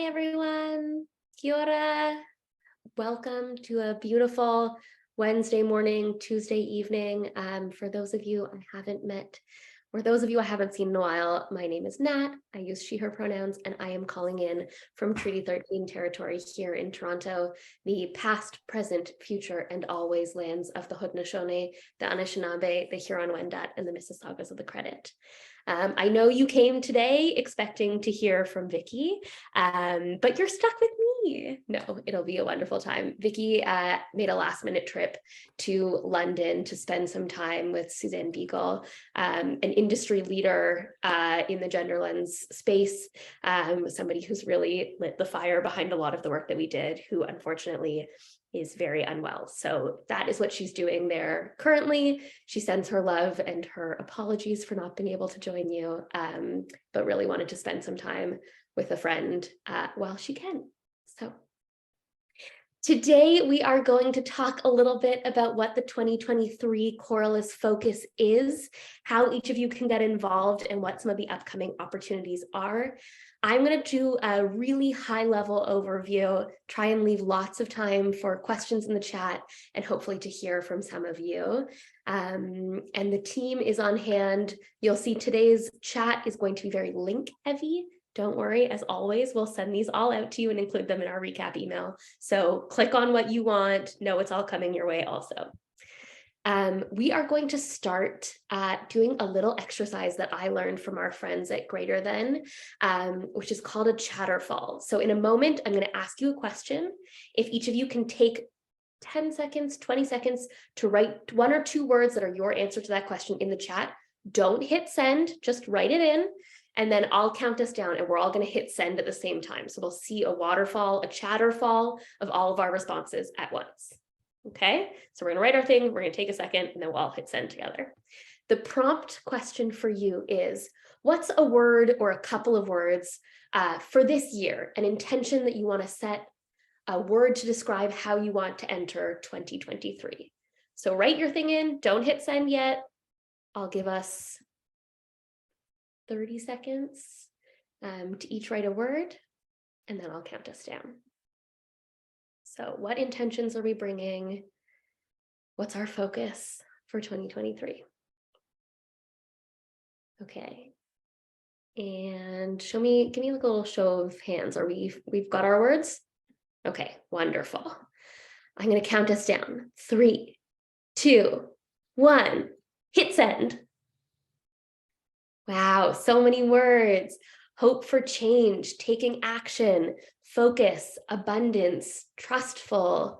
Hi, everyone. Kia ora. Welcome to a beautiful Wednesday morning, Tuesday evening. For those of you I haven't met, or those of you I haven't seen in a while, my name is Nat. I use she, her pronouns, and I am calling in from Treaty 13 territory here in Toronto, the past, present, future, and always lands of the Haudenosaunee, the Anishinaabe, the Huron-Wendat, and the Mississaugas of the Credit. I know you came today expecting to hear from Vicky, but you're stuck with me. No, it'll be a wonderful time. Vicky made a last minute trip to London to spend some time with Suzanne Beagle, an industry leader in the gender lens space, somebody who's really lit the fire behind a lot of the work that we did, who unfortunately is very unwell. So that is what she's doing there currently. She sends her love and her apologies for not being able to join you, but really wanted to spend some time with a friend while she can. So today we are going to talk a little bit about what the 2023 Coralus focus is, how each of you can get involved, and what some of the upcoming opportunities are. I'm going to do a really high-level overview, try and leave lots of time for questions in the chat, and hopefully to hear from some of you. And the team is on hand. You'll see today's chat is going to be very link-heavy. Don't worry, as always, we'll send these all out to you and include them in our recap email. So click on what you want. Know it's all coming your way also. We are going to start doing a little exercise that I learned from our friends at Greater Than, which is called a chatterfall. So in a moment, I'm going to ask you a question. If each of you can take 10 seconds, 20 seconds to write 1 or 2 words that are your answer to that question in the chat, don't hit send, just write it in. And then I'll count us down and we're all going to hit send at the same time. So we'll see a waterfall, a chatterfall of all of our responses at once. Okay, so we're going to write our thing, we're going to take a second, and then we'll all hit send together. The prompt question for you is, what's a word or a couple of words for this year, an intention that you want to set, a word to describe how you want to enter 2023. So write your thing in, don't hit send yet. I'll give us 30 seconds to each write a word, and then I'll count us down. So what intentions are we bringing? What's our focus for 2023? Okay. And give me like a little show of hands. We've got our words? Okay, wonderful. I'm going to count us down. 3, 2, 1, hit send. Wow, so many words. Hope for change, taking action, focus, abundance, trustful,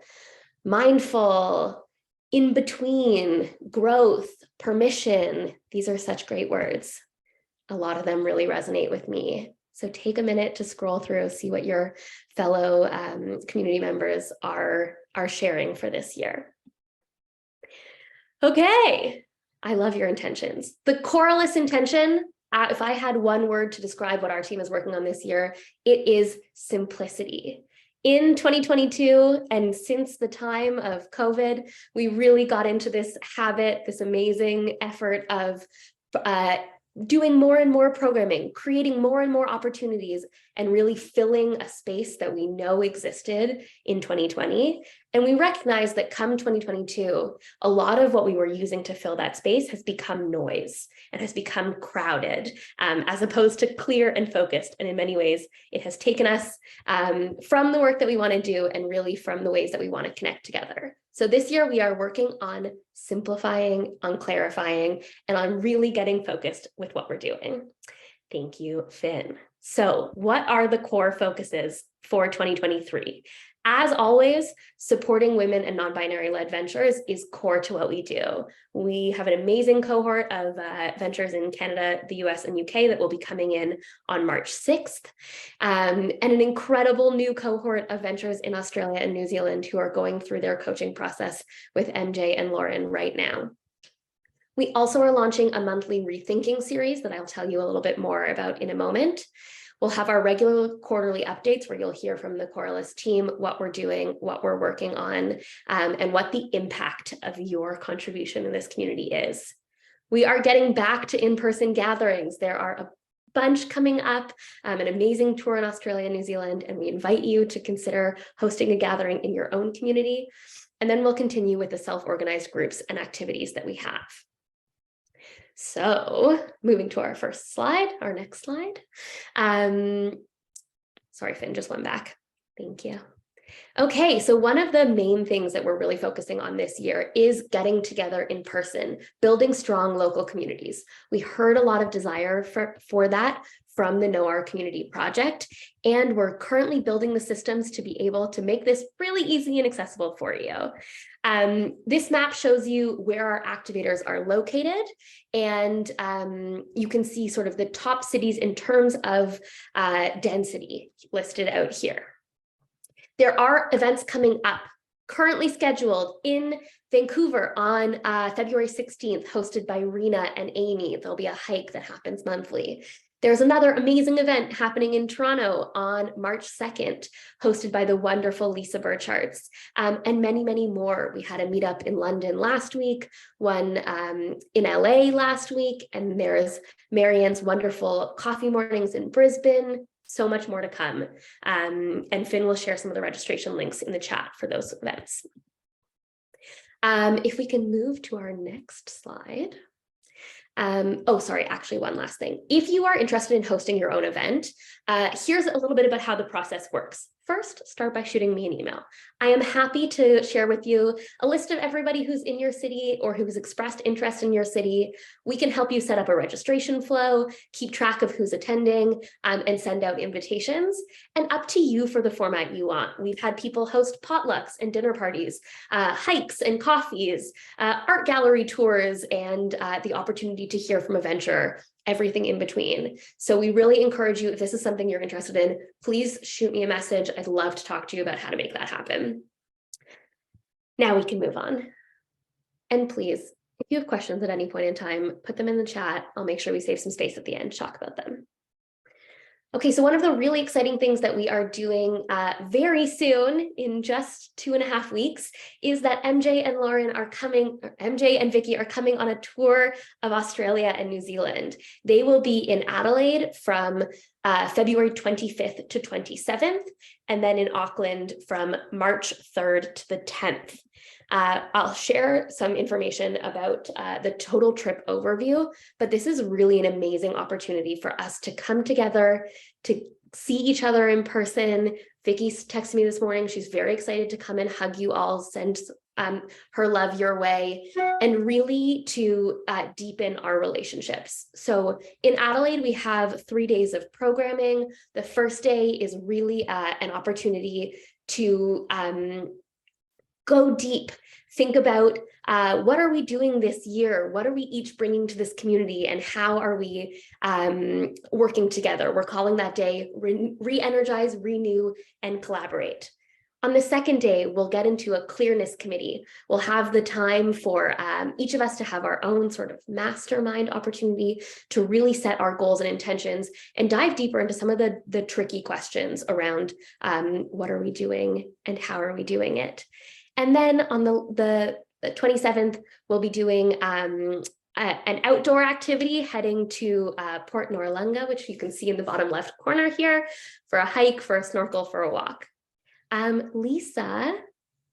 mindful, in between, growth, permission. These are such great words. A lot of them really resonate with me. So take a minute to scroll through, see what your fellow community members are sharing for this year. Okay, I love your intentions. The Coralus intention, if I had one word to describe what our team is working on this year, it is simplicity. In 2022, and since the time of COVID, we really got into this habit, this amazing effort of doing more and more programming, creating more and more opportunities, and really filling a space that we know existed in 2020. And we recognize that come 2022, a lot of what we were using to fill that space has become noise and has become crowded, as opposed to clear and focused. And in many ways, it has taken us from the work that we want to do and really from the ways that we want to connect together. So this year we are working on simplifying, on clarifying, and on really getting focused with what we're doing. Thank you, Finn. So what are the core focuses for 2023? As always, supporting women and non-binary led ventures is core to what we do. We have an amazing cohort of ventures in Canada, the US, and UK that will be coming in on March 6th, and an incredible new cohort of ventures in Australia and New Zealand who are going through their coaching process with MJ and Lauren right now. We also are launching a monthly Rethinking series that I'll tell you a little bit more about in a moment. We'll have our regular quarterly updates where you'll hear from the Coralus team what we're doing, what we're working on, and what the impact of your contribution in this community is. We are getting back to in-person gatherings. There are a bunch coming up, an amazing tour in Australia and New Zealand, and we invite you to consider hosting a gathering in your own community. And then we'll continue with the self-organized groups and activities that we have. So moving to our first slide, our next slide. Sorry, Finn, just went back. Thank you. Okay, so one of the main things that we're really focusing on this year is getting together in person, building strong local communities. We heard a lot of desire for that from the Know Our Community project, and we're currently building the systems to be able to make this really easy and accessible for you. This map shows you where our activators are located, and you can see sort of the top cities in terms of density listed out here. There are events coming up, currently scheduled in Vancouver on February 16th, hosted by Rena and Amy. There'll be a hike that happens monthly. There's another amazing event happening in Toronto on March 2nd, hosted by the wonderful Lisa Burchards, and many, many more. We had a meetup in London last week, one in LA last week, and there's Marianne's wonderful coffee mornings in Brisbane. So much more to come. And Finn will share some of the registration links in the chat for those events. If we can move to our next slide. Oh, sorry, actually one last thing. If you are interested in hosting your own event, here's a little bit about how the process works. First, start by shooting me an email. I am happy to share with you a list of everybody who's in your city or who's expressed interest in your city. We can help you set up a registration flow, keep track of who's attending, and send out invitations. And up to you for the format you want. We've had people host potlucks and dinner parties, hikes and coffees, art gallery tours, and the opportunity to hear from a venture, everything in between. So we really encourage you, if this is something you're interested in, please shoot me a message. I'd love to talk to you about how to make that happen. Now we can move on. And please, if you have questions at any point in time, put them in the chat. I'll make sure we save some space at the end to talk about them. Okay, so one of the really exciting things that we are doing very soon, in just 2.5 weeks, is that MJ and Lauren are coming, or MJ and Vicky are coming on a tour of Australia and New Zealand. They will be in Adelaide from February 25th to 27th, and then in Auckland from March 3rd to the 10th. I'll share some information about the total trip overview, but this is really an amazing opportunity for us to come together, to see each other in person. Vicky texted me this morning. She's very excited to come and hug you all, send her love your way, and really to deepen our relationships. So in Adelaide, we have 3 days of programming. The first day is really an opportunity to go deep, think about what are we doing this year? What are we each bringing to this community, and how are we working together? We're calling that day re-energize, renew, and collaborate. On the second day, we'll get into a clearness committee. We'll have the time for each of us to have our own sort of mastermind opportunity to really set our goals and intentions and dive deeper into some of the tricky questions around what are we doing and how are we doing it. And then on the 27th, we'll be doing an outdoor activity heading to Port Noarlunga, which you can see in the bottom left corner here, for a hike, for a snorkel, for a walk. Lisa,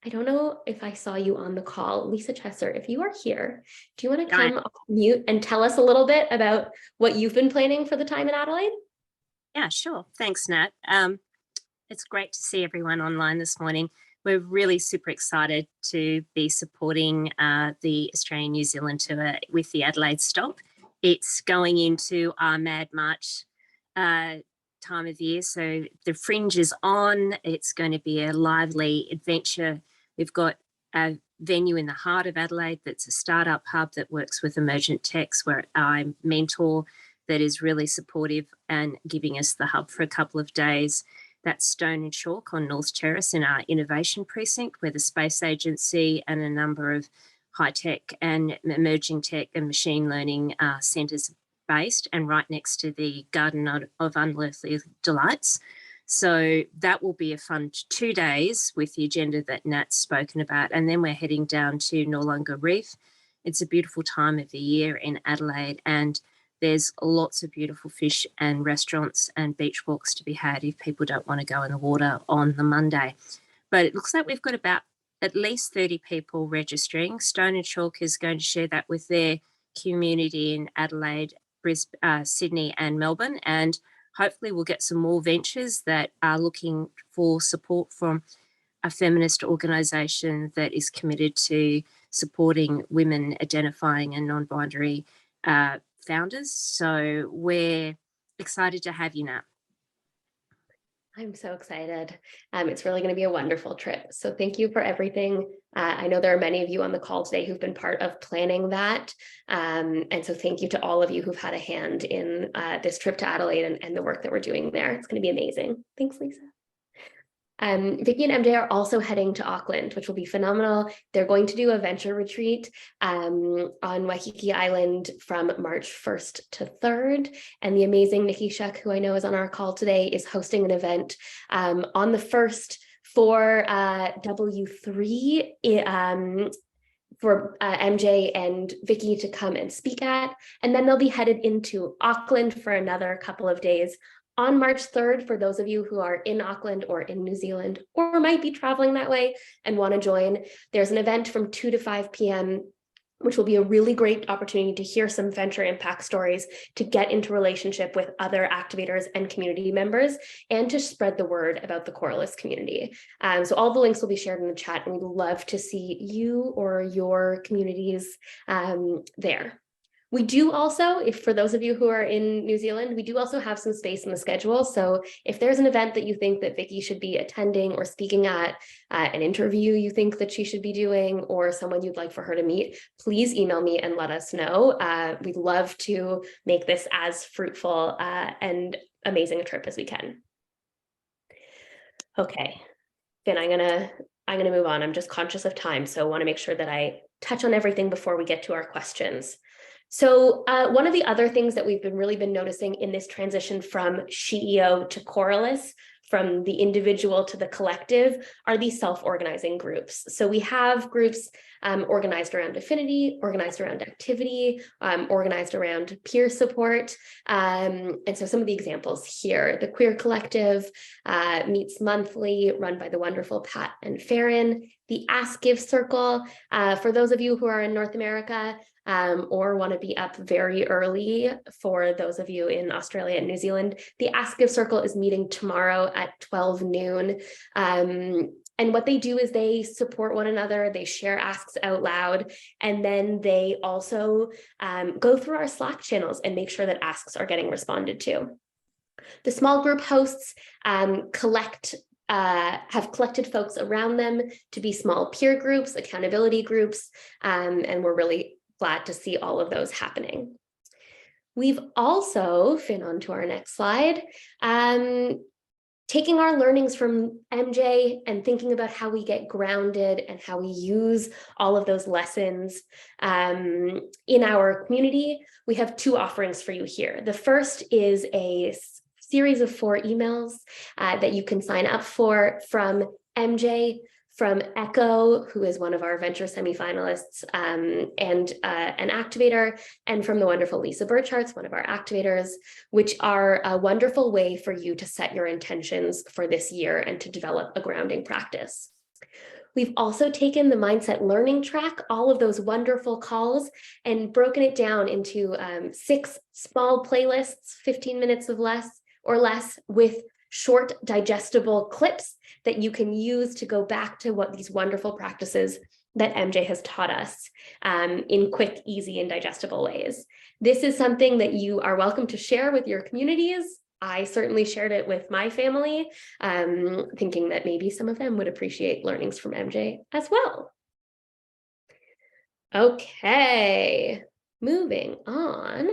I don't know if I saw you on the call. Lisa Chesser, if you are here, do you want to come off mute and tell us a little bit about what you've been planning for the time in Adelaide? Yeah, sure. Thanks, Nat. It's great to see everyone online this morning. We're really super excited to be supporting the Australian-New Zealand tour with the Adelaide stop. It's going into our Mad March time of year, so the fringe is on. It's going to be a lively adventure. We've got a venue in the heart of Adelaide that's a startup hub that works with emergent techs, where I mentor, that is really supportive and giving us the hub for a couple of days. That's Stone and Chalk on North Terrace in our innovation precinct, where the Space Agency and a number of high-tech and emerging tech and machine learning centres based, and right next to the Garden of Unearthly Delights. So that will be a fun 2 days with the agenda that Nat's spoken about. And then we're heading down to Noarlunga Reef. It's a beautiful time of the year in Adelaide, and there's lots of beautiful fish and restaurants and beach walks to be had if people don't want to go in the water on the Monday. But it looks like we've got about at least 30 people registering. Stone and Chalk is going to share that with their community in Adelaide, Brisbane, Sydney and Melbourne. And hopefully we'll get some more ventures that are looking for support from a feminist organisation that is committed to supporting women identifying and non-binary founders. So we're excited to have you, Nat. I'm so excited. It's really going to be a wonderful trip. So thank you for everything. I know there are many of you on the call today who've been part of planning that. And so thank you to all of you who've had a hand in this trip to Adelaide and the work that we're doing there. It's going to be amazing. Thanks, Lisa. Vicky and MJ are also heading to Auckland, which will be phenomenal. They're going to do a venture retreat on Waikiki Island from March 1st to 3rd. And the amazing Nikki Shuck, who I know is on our call today, is hosting an event on the 1st for W3 for MJ and Vicky to come and speak at. And then they'll be headed into Auckland for another couple of days on March 3rd, for those of you who are in Auckland or in New Zealand, or might be traveling that way and want to join. There's an event from 2 to 5 p.m., which will be a really great opportunity to hear some venture impact stories, to get into relationship with other activators and community members, and to spread the word about the Coralus community. So all the links will be shared in the chat, and we'd love to see you or your communities there. We do also, if for those of you who are in New Zealand, we do also have some space in the schedule. So if there's an event that you think that Vicky should be attending or speaking at, an interview you think that she should be doing, or someone you'd like for her to meet, please email me and let us know. We'd love to make this as fruitful and amazing a trip as we can. Okay, Finn, I'm gonna move on. I'm just conscious of time, so I want to make sure that I touch on everything before we get to our questions. So one of the other things that we've really been noticing in this transition from SheEO to Coralus, from the individual to the collective, are these self-organizing groups. So we have groups organized around affinity, organized around activity, organized around peer support. And so some of the examples here: the Queer Collective meets monthly, run by the wonderful Pat and Farron. The Ask Give Circle, for those of you who are in North America, or want to be up very early, for those of you in Australia and New Zealand, the Ask Give Circle is meeting tomorrow at 12 noon. And what they do is they support one another, they share asks out loud, and then they also go through our Slack channels and make sure that asks are getting responded to. The small group hosts have collected folks around them to be small peer groups, accountability groups, and we're really glad to see all of those happening. We've also, Finn, on to our next slide, taking our learnings from MJ and thinking about how we get grounded and how we use all of those lessons in our community. We have two offerings for you here. The first is a series of 4 emails that you can sign up for from MJ, from Echo, who is one of our venture semifinalists and an activator, and from the wonderful Lisa Burchartz, one of our activators, which are a wonderful way for you to set your intentions for this year and to develop a grounding practice. We've also taken the Mindset Learning track, all of those wonderful calls, and broken it down into 6 small playlists, 15 minutes of less, with short digestible clips that you can use to go back to what these wonderful practices that MJ has taught us in quick, easy, and digestible ways. This is something that you are welcome to share with your communities. I certainly shared it with my family, thinking that maybe some of them would appreciate learnings from MJ as well. Okay, moving on.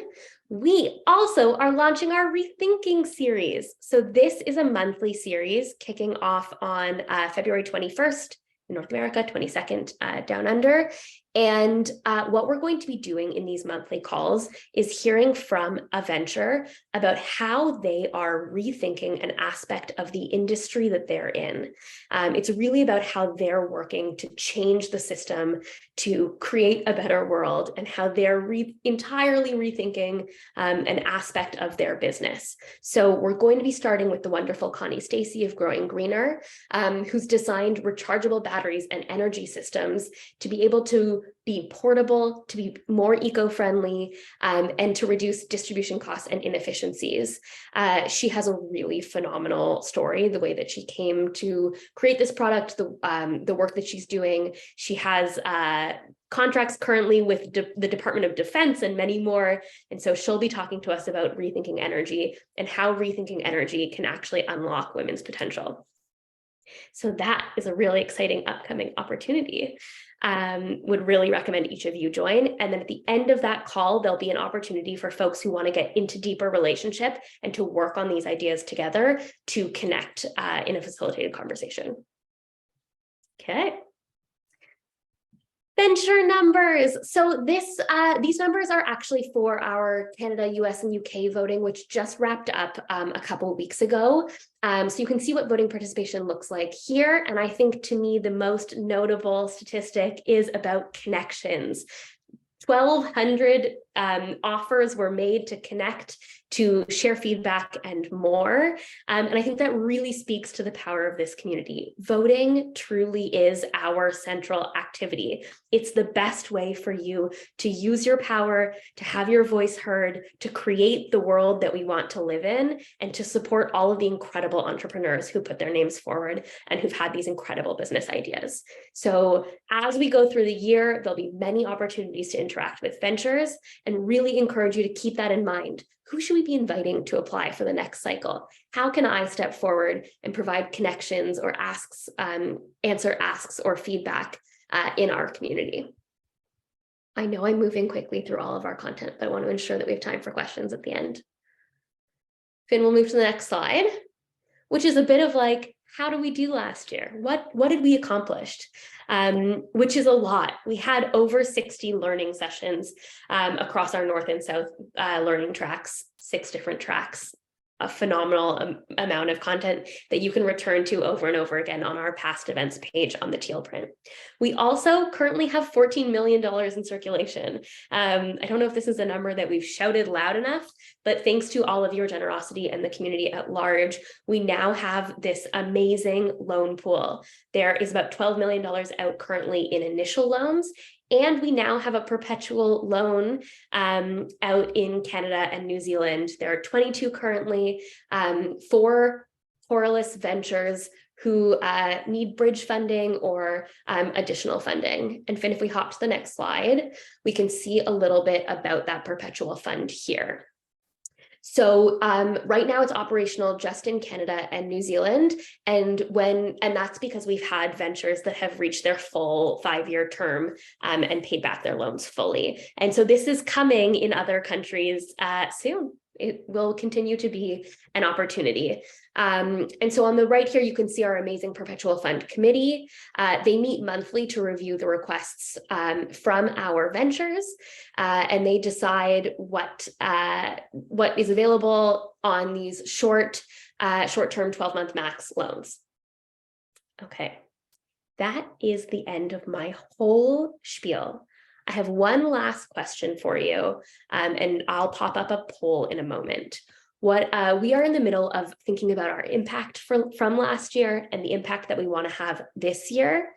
We also are launching our Rethinking Series. So this is a monthly series kicking off on February 21st in North America, 22nd down under. And what we're going to be doing in these monthly calls is hearing from a venture about how they are rethinking an aspect of the industry that they're in. It's really about how they're working to change the system to create a better world, and how they're entirely rethinking an aspect of their business. So we're going to be starting with the wonderful Connie Stacy of Growing Greener, who's designed rechargeable batteries and energy systems to be able to be portable, to be more eco-friendly, and to reduce distribution costs and inefficiencies. She has a really phenomenal story, the way that she came to create this product, the work that she's doing. She has contracts currently with the Department of Defense and many more. And so she'll be talking to us about rethinking energy and how rethinking energy can actually unlock women's potential. So that is a really exciting upcoming opportunity. Would really recommend each of you join. And then at the end of that call, there'll be an opportunity for folks who want to get into deeper relationship and to work on these ideas together to connect in a facilitated conversation. Okay. Venture numbers. So these numbers are actually for our Canada, US, and UK voting, which just wrapped up a couple of weeks ago. So you can see what voting participation looks like here. And I think, to me, the most notable statistic is about connections. 1,200 offers were made to connect, to share feedback, and more. And I think that really speaks to the power of this community. Voting truly is our central activity. It's the best way for you to use your power, to have your voice heard, to create the world that we want to live in, and to support all of the incredible entrepreneurs who put their names forward and who've had these incredible business ideas. So as we go through the year, there'll be many opportunities to interact with ventures, and really encourage you to keep that in mind. Who should we be inviting to apply for the next cycle? How can I step forward and provide connections or asks, answer asks or feedback in our community? I know I'm moving quickly through all of our content, but I want to ensure that we have time for questions at the end. Finn, we'll move to the next slide, which is a bit of like, how did we do last year? What did we accomplish? Which is a lot. We had over 60 learning sessions across our North and South learning tracks, 6 different tracks, a phenomenal amount of content that you can return to over and over again on our past events page on the teal print. We also currently have $14 million in circulation. I don't know if this is a number that we've shouted loud enough, but thanks to all of your generosity and the community at large, we now have this amazing loan pool. There is about $12 million out currently in initial loans, and we now have a perpetual loan out in Canada and New Zealand. There are 22 currently for Coralus ventures who need bridge funding or additional funding. And Finn, if we hop to the next slide, we can see a little bit about that perpetual fund here. So right now it's operational just in Canada and New Zealand. And that's because we've had ventures that have reached their full 5-year term and paid back their loans fully. And so this is coming in other countries soon. It will continue to be an opportunity. And so on the right here, you can see our amazing Perpetual Fund Committee. They meet monthly to review the requests from our ventures, and they decide what is available on these short-term 12-month max loans. Okay, that is the end of my whole spiel. I have one last question for you, and I'll pop up a poll in a moment. We are in the middle of thinking about our impact from last year and the impact that we want to have this year.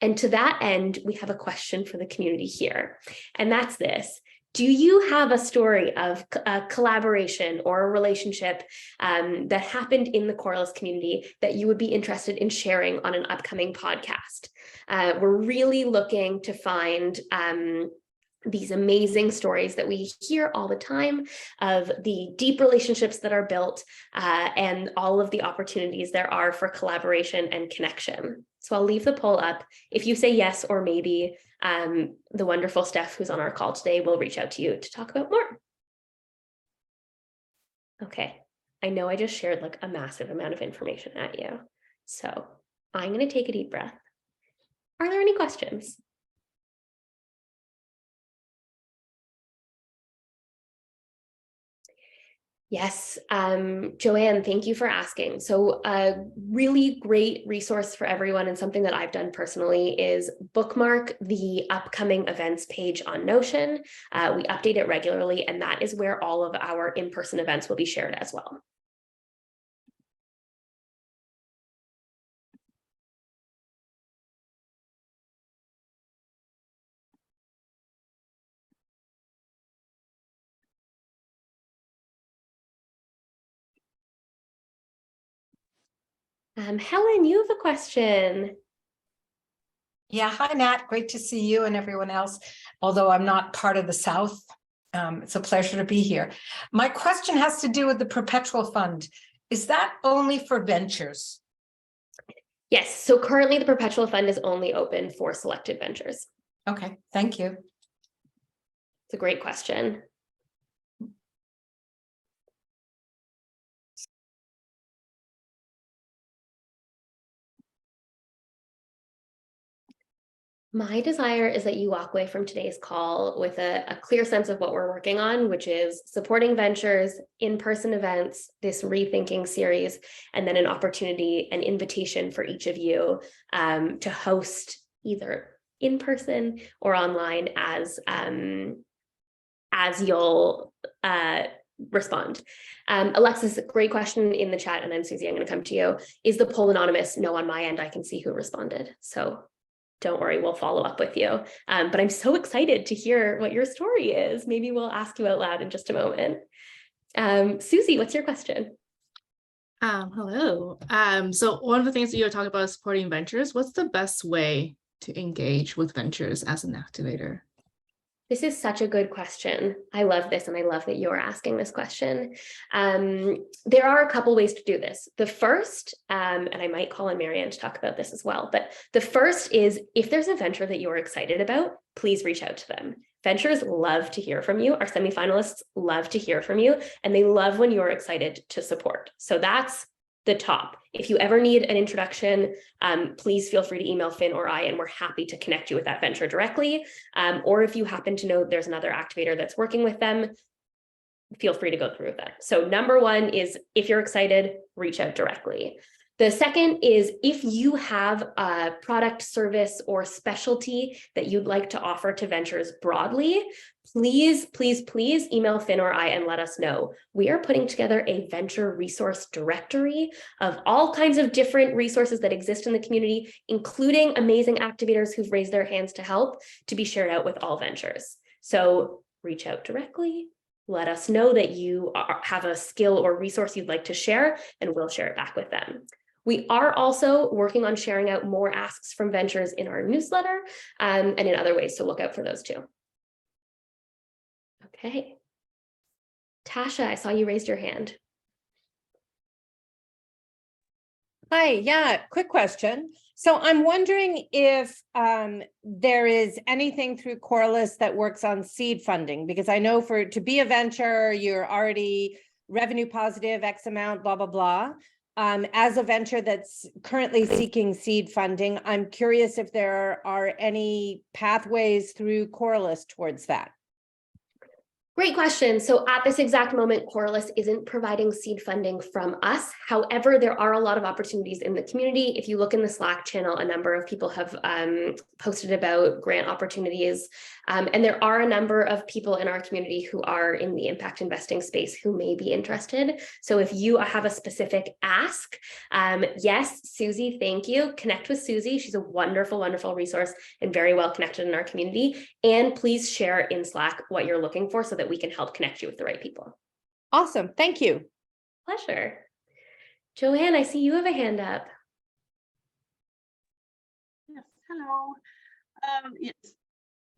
And to that end, we have a question for the community here, and that's this. Do you have a story of a collaboration or a relationship that happened in the Coralus community that you would be interested in sharing on an upcoming podcast? We're really looking to find these amazing stories that we hear all the time of the deep relationships that are built and all of the opportunities there are for collaboration and connection. So I'll leave the poll up. If you say yes or maybe, the wonderful Steph who's on our call today will reach out to you to talk about more. Okay, I know I just shared like a massive amount of information at you. So I'm going to take a deep breath. Are there any questions? Yes, Joanne, thank you for asking. So a really great resource for everyone and something that I've done personally is bookmark the upcoming events page on Notion. We update it regularly, and that is where all of our in-person events will be shared as well. Helen, you have a question. Yeah, hi, Nat. Great to see you and everyone else. Although I'm not part of the South, it's a pleasure to be here. My question has to do with the perpetual fund. Is that only for ventures? Yes, so currently the perpetual fund is only open for selected ventures. Okay, thank you. It's a great question. My desire is that you walk away from today's call with a clear sense of what we're working on, which is supporting ventures, in-person events, this Rethinking series, and then an opportunity, an invitation for each of you to host either in person or online as you'll respond. Alexis, great question in the chat, and then Susie, I'm going to come to you. Is the poll anonymous? No, on my end, I can see who responded. So don't worry, we'll follow up with you. But I'm so excited to hear what your story is. Maybe we'll ask you out loud in just a moment. Susie, what's your question? Hello. So one of the things that you were talking about is supporting ventures. What's the best way to engage with ventures as an activator? This is such a good question. I love this, and I love that you're asking this question. There are a couple ways to do this. The first, and I might call on Marianne to talk about this as well, but the first is if there's a venture that you're excited about, please reach out to them. Ventures love to hear from you. Our semifinalists love to hear from you, and they love when you're excited to support. So that's the top. If you ever need an introduction, please feel free to email Finn or I, and we're happy to connect you with that venture directly. Or if you happen to know there's another activator that's working with them, feel free to go through with that. So number one is if you're excited, reach out directly. The second is if you have a product, service, or specialty that you'd like to offer to ventures broadly, please, please, please email Finn or I and let us know. We are putting together a venture resource directory of all kinds of different resources that exist in the community, including amazing activators who've raised their hands to help, to be shared out with all ventures. So reach out directly. Let us know that you have a skill or resource you'd like to share, and we'll share it back with them. We are also working on sharing out more asks from ventures in our newsletter and in other ways, so look out for those too. Okay. Tasha, I saw you raised your hand. Hi, yeah, quick question. So I'm wondering if there is anything through Coralus that works on seed funding, because I know to be a venture, you're already revenue positive, X amount, blah, blah, blah. As a venture that's currently seeking seed funding, I'm curious if there are any pathways through Coralus towards that. Great question. So at this exact moment, Coralus isn't providing seed funding from us. However, there are a lot of opportunities in the community. If you look in the Slack channel, a number of people have posted about grant opportunities. And there are a number of people in our community who are in the impact investing space who may be interested. So if you have a specific ask, yes, Susie, thank you. Connect with Susie. She's a wonderful, wonderful resource and very well connected in our community. And please share in Slack what you're looking for so that we can help connect you with the right people. Awesome. Thank you. Pleasure. Joanne, I see you have a hand up. Yes, hello. Yes,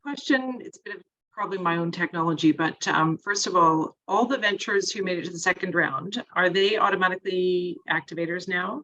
question, it's a bit of probably my own technology, but first of all the ventures who made it to the second round, are they automatically activators now?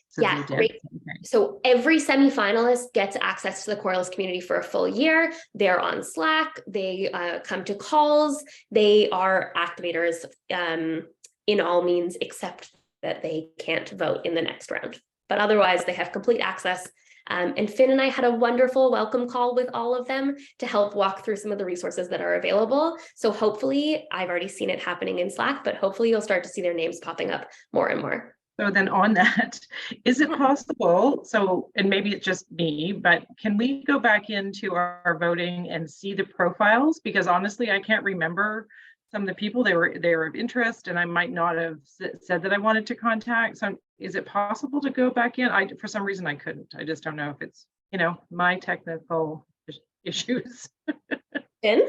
So yeah, great. Okay. So every semifinalist gets access to the Coralus community for a full year. They're on Slack, they come to calls, they are activators in all means, except that they can't vote in the next round. But otherwise, they have complete access And Finn and I had a wonderful welcome call with all of them to help walk through some of the resources that are available. So hopefully, I've already seen it happening in Slack, but hopefully you'll start to see their names popping up more and more. So then on that, is it possible, so, and maybe it's just me, but can we go back into our voting and see the profiles? Because honestly, I can't remember some of the people. They were of interest, and I might not have said that I wanted to contact. So is it possible to go back in? For some reason I couldn't. I just don't know if it's, my technical issues. Finn?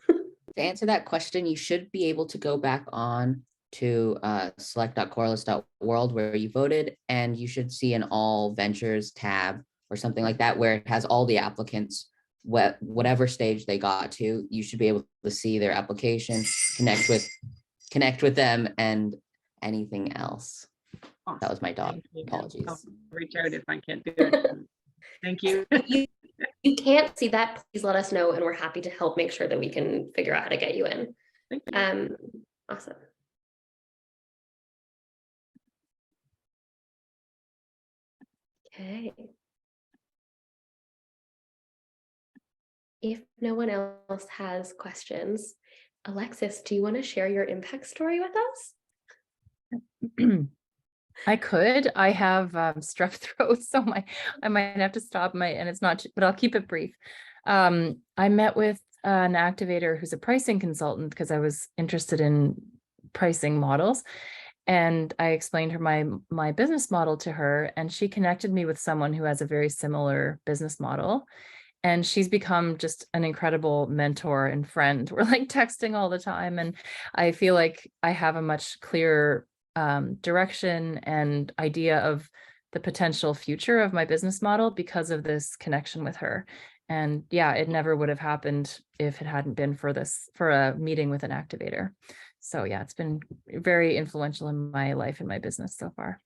To answer that question, you should be able to go back on to select.coralus.world where you voted, and you should see an all ventures tab or something like that where it has all the applicants, whatever stage they got to. You should be able to see their application, connect with them, and anything else. Awesome. That was my dog. Thank you. Apologies. I'll reach out if I can't do it. Thank you. If you can't see that, please let us know, and we're happy to help make sure that we can figure out how to get you in. Thank you. Awesome. Okay. If no one else has questions, Alexis, do you want to share your impact story with us? I could. I have strep throat, so I might have to stop and it's not, but I'll keep it brief. I met with an activator who's a pricing consultant because I was interested in pricing models. And I explained her my business model to her, and she connected me with someone who has a very similar business model. And she's become just an incredible mentor and friend. We're like texting all the time. And I feel like I have a much clearer direction and idea of the potential future of my business model because of this connection with her. And yeah, it never would have happened if it hadn't been for a meeting with an activator. So yeah, it's been very influential in my life and my business so far.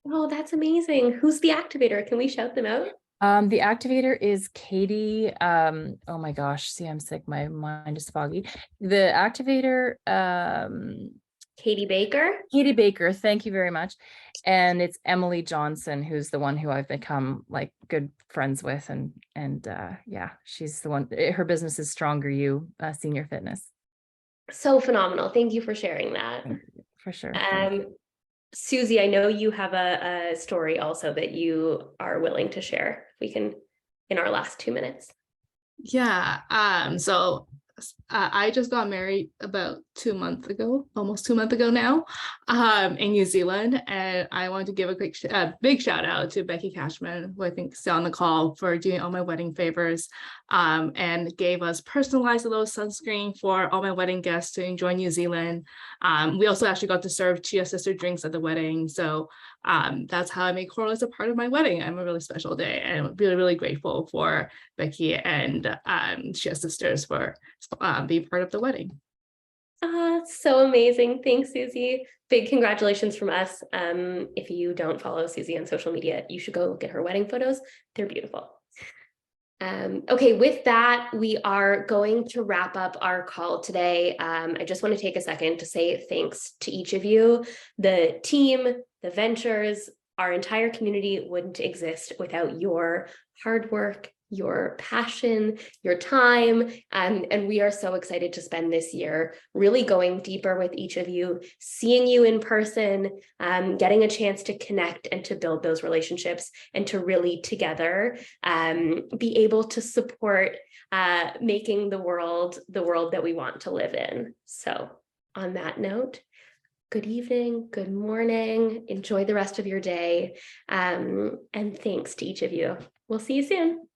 Oh, that's amazing. Who's the activator? Can we shout them out? The activator is Katie. Oh my gosh, see, I'm sick. My mind is foggy. The activator, Katie Baker. Katie Baker, thank you very much. And it's Emily Johnson, who's the one who I've become like good friends with. And yeah, she's the one, her business is Stronger You, Senior Fitness. So phenomenal. Thank you for sharing that. For sure. Susie, I know you have a story also that you are willing to share. We can, in our last 2 minutes. Yeah. So I just got married about 2 months ago, almost 2 months ago now, in New Zealand. And I want to give a quick, big shout out to Becky Cashman, who I think is on the call, for doing all my wedding favors, and gave us personalized little sunscreen for all my wedding guests to enjoy New Zealand. We also actually got to serve Chia Sister drinks at the wedding. So that's how I made Coralus a part of my wedding. I'm a really special day, and I'm really, really grateful for Becky and Chia Sisters for being part of the wedding. So amazing. Thanks, Susie. Big congratulations from us. If you don't follow Susie on social media, you should go look at her wedding photos. They're beautiful. Okay, with that, we are going to wrap up our call today. I just want to take a second to say thanks to each of you. The team, the ventures, our entire community wouldn't exist without your hard work, your passion, your time, and we are so excited to spend this year really going deeper with each of you, seeing you in person, getting a chance to connect and to build those relationships, and to really together be able to support making the world that we want to live in. So on that note, good evening, good morning, enjoy the rest of your day, and thanks to each of you. We'll see you soon.